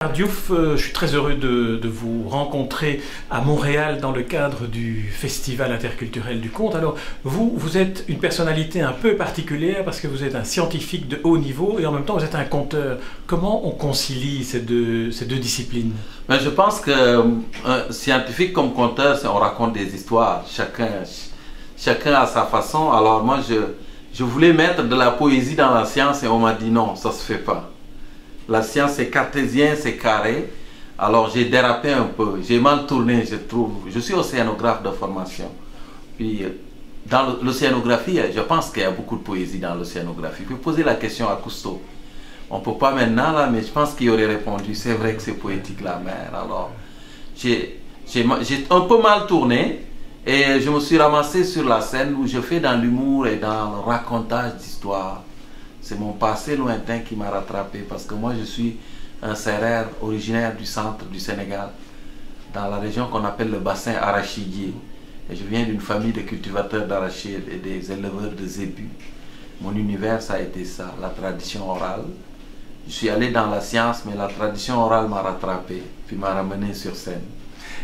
Diouf, je suis très heureux de vous rencontrer à Montréal dans le cadre du Festival interculturel du conte. Alors, vous êtes une personnalité un peu particulière parce que vous êtes un scientifique de haut niveau et en même temps vous êtes un conteur. Comment on concilie ces deux disciplines? Mais je pense qu'un scientifique comme conteur, on raconte des histoires, chacun à sa façon. Alors moi, je voulais mettre de la poésie dans la science et on m'a dit non, ça ne se fait pas. La science c'est cartésien, c'est carré. Alors j'ai dérapé un peu, j'ai mal tourné, je trouve. Je suis océanographe de formation. Puis dans l'océanographie, je pense qu'il y a beaucoup de poésie dans l'océanographie. Vous pouvez poser la question à Cousteau. On ne peut pas maintenant là, mais je pense qu'il aurait répondu. C'est vrai que c'est poétique la mer. Alors j'ai un peu mal tourné et je me suis ramassé sur la scène où je fais dans l'humour et dans le racontage d'histoires. C'est mon passé lointain qui m'a rattrapé parce que moi je suis un Sérère originaire du centre du Sénégal, dans la région qu'on appelle le bassin arachidier. Et je viens d'une famille de cultivateurs d'arachides et des éleveurs de zébus. Mon univers, ça a été ça, la tradition orale. Je suis allé dans la science, mais la tradition orale m'a rattrapé, puis m'a ramené sur scène.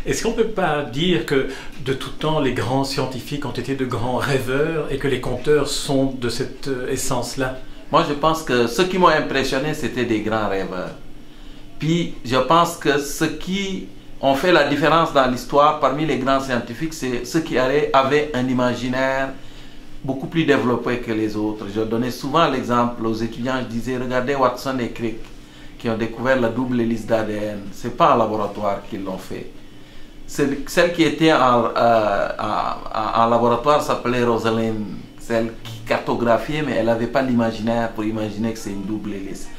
Est-ce qu'on ne peut pas dire que de tout temps, les grands scientifiques ont été de grands rêveurs et que les conteurs sont de cette essence-là? Moi, je pense que ceux qui m'ont impressionné, c'était des grands rêveurs. Puis, je pense que ceux qui ont fait la différence dans l'histoire parmi les grands scientifiques, c'est ceux qui avaient un imaginaire beaucoup plus développé que les autres. Je donnais souvent l'exemple aux étudiants, je disais, regardez Watson et Crick, qui ont découvert la double hélice d'ADN. Ce n'est pas en laboratoire qu'ils l'ont fait. Celle qui était en laboratoire s'appelait Rosalind, celle qui cartographiait, mais elle n'avait pas l'imaginaire pour imaginer que c'est une double hélice.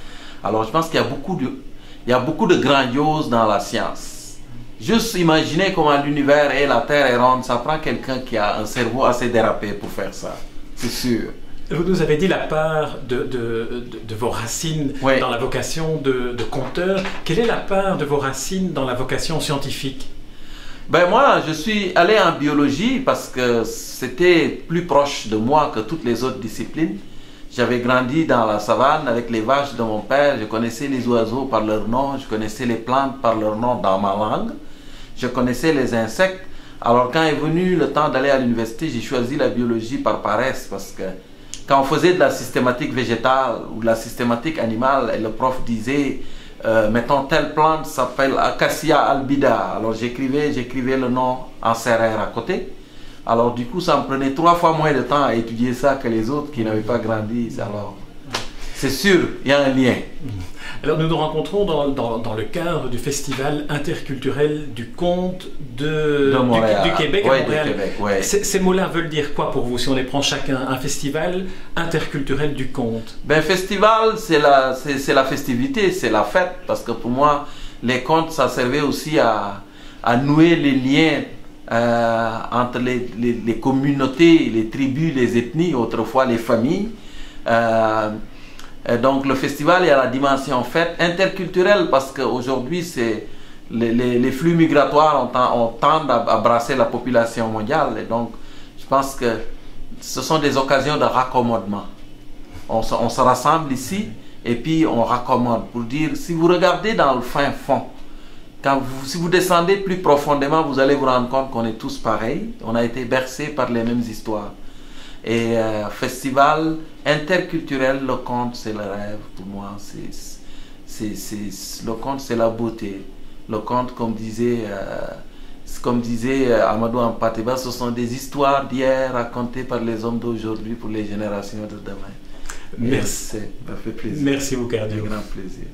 Alors je pense qu'il y a beaucoup de grandiose dans la science. Juste imaginer comment l'univers et la Terre est ronde, ça prend quelqu'un qui a un cerveau assez dérapé pour faire ça, c'est sûr. Vous nous avez dit la part de vos racines oui. Dans la vocation de conteur. Quelle est la part de vos racines dans la vocation scientifique? Ben moi, je suis allé en biologie parce que c'était plus proche de moi que toutes les autres disciplines. J'avais grandi dans la savane avec les vaches de mon père. Je connaissais les oiseaux par leur nom. Je connaissais les plantes par leur nom dans ma langue. Je connaissais les insectes. Alors quand est venu le temps d'aller à l'université, j'ai choisi la biologie par paresse parce que quand on faisait de la systématique végétale ou de la systématique animale, et le prof disait... mettons, telle plante s'appelle Acacia albida. Alors j'écrivais le nom en sérère à côté. Alors du coup, ça me prenait 3 fois moins de temps à étudier ça que les autres qui n'avaient pas grandi. Alors, c'est sûr, il y a un lien. Alors nous nous rencontrons dans le cadre du Festival interculturel du conte du Québec ouais, à Montréal. Québec, ouais. Ces mots-là veulent dire quoi pour vous si on les prend chacun? Un festival interculturel du conte. Ben, festival, c'est la festivité, c'est la fête. Parce que pour moi, les contes, ça servait aussi à nouer les liens entre les communautés, les tribus, les ethnies, autrefois les familles. Donc le festival, il y a la dimension fête interculturelle parce qu'aujourd'hui, les flux migratoires ont tendent à brasser la population mondiale. Et donc, je pense que ce sont des occasions de raccommodement. On se rassemble ici et puis on raccommode. Pour dire, si vous regardez dans le fin fond, si vous descendez plus profondément, vous allez vous rendre compte qu'on est tous pareils. On a été bercés par les mêmes histoires. Et festival interculturel, le conte c'est le rêve pour moi, le conte c'est la beauté. Le conte, comme disait Amadou Hampâté-Bâ, ce sont des histoires d'hier racontées par les hommes d'aujourd'hui pour les générations de demain. Merci. Ça fait plaisir. Merci beaucoup, Un grand plaisir.